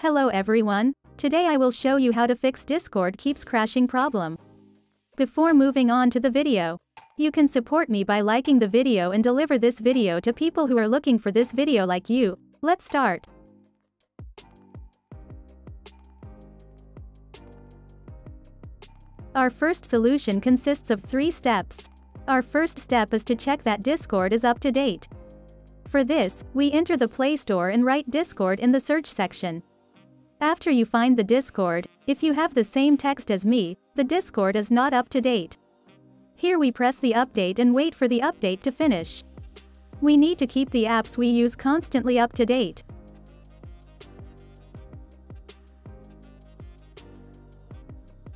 Hello everyone, today I will show you how to fix Discord keeps crashing problem. Before moving on to the video, you can support me by liking the video and deliver this video to people who are looking for this video like you. Let's start. Our first solution consists of 3 steps. Our first step is to check that Discord is up to date. For this, we enter the Play Store and write Discord in the search section. After you find the Discord, if you have the same text as me, the Discord is not up to date. Here we press the update and wait for the update to finish. We need to keep the apps we use constantly up to date.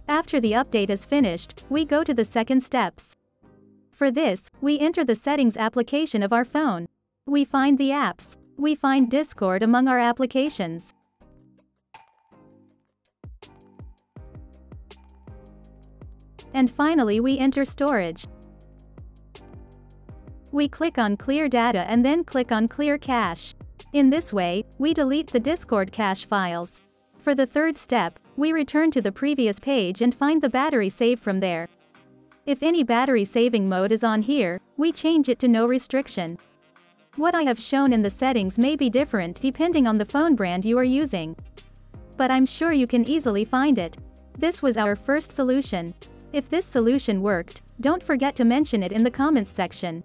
After the update is finished, we go to the second steps. For this, we enter the settings application of our phone. We find the apps. We find Discord among our applications. And finally we enter storage. We click on Clear Data and then click on Clear Cache. In this way, we delete the Discord cache files. For the third step, we return to the previous page and find the battery save from there. If any battery saving mode is on here, we change it to no restriction. What I have shown in the settings may be different depending on the phone brand you are using. But I'm sure you can easily find it. This was our first solution. If this solution worked, don't forget to mention it in the comments section.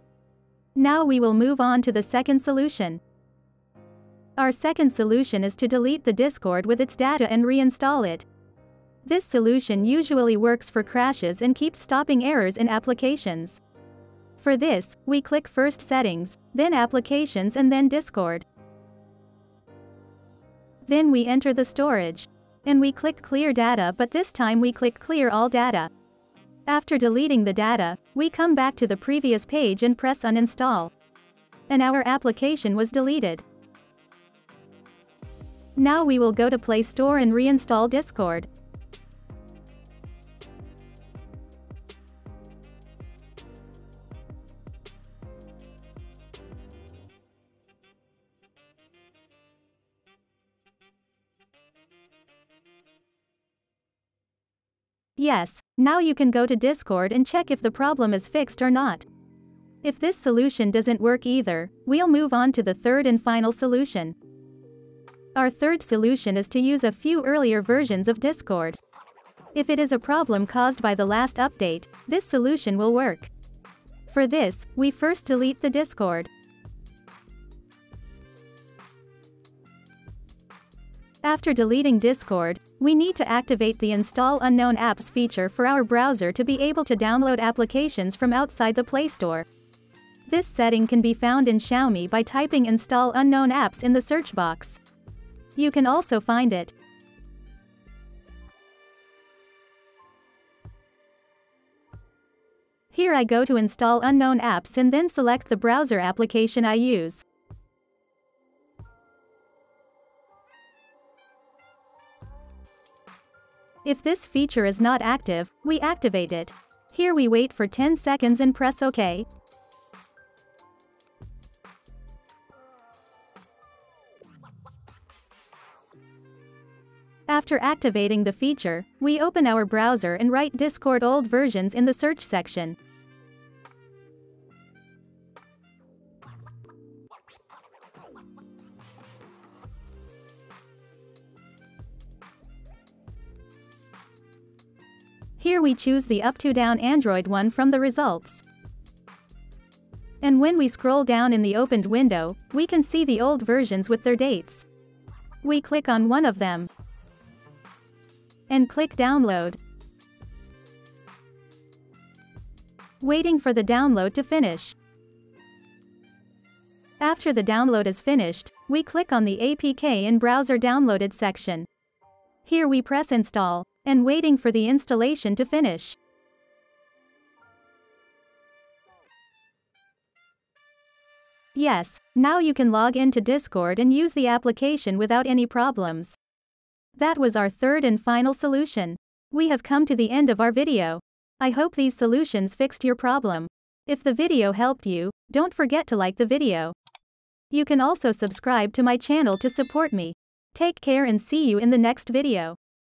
Now we will move on to the second solution. Our second solution is to delete the Discord with its data and reinstall it. This solution usually works for crashes and keeps stopping errors in applications. For this, we click first Settings, then Applications and then Discord. Then we enter the storage. And we click Clear Data, but this time we click Clear All Data. After deleting the data, we come back to the previous page and press Uninstall. And our application was deleted. Now we will go to Play Store and reinstall Discord. Yes, now you can go to Discord and check if the problem is fixed or not. If this solution doesn't work either, we'll move on to the third and final solution. Our third solution is to use a few earlier versions of Discord. If it is a problem caused by the last update, this solution will work. For this, we first delete the Discord. After deleting Discord, we need to activate the Install Unknown Apps feature for our browser to be able to download applications from outside the Play Store. This setting can be found in Xiaomi by typing Install Unknown Apps in the search box. You can also find it. Here I go to Install Unknown Apps and then select the browser application I use. If this feature is not active, we activate it. Here we wait for 10 seconds and press OK. After activating the feature, we open our browser and write Discord old versions in the search section. Here we choose the up-to-down Android one from the results. And when we scroll down in the opened window, we can see the old versions with their dates. We click on one of them and click Download, waiting for the download to finish. After the download is finished, we click on the APK in Browser Downloaded section. Here we press Install, and waiting for the installation to finish. Yes, now you can log into Discord and use the application without any problems. That was our third and final solution. We have come to the end of our video. I hope these solutions fixed your problem. If the video helped you, don't forget to like the video. You can also subscribe to my channel to support me. Take care and see you in the next video.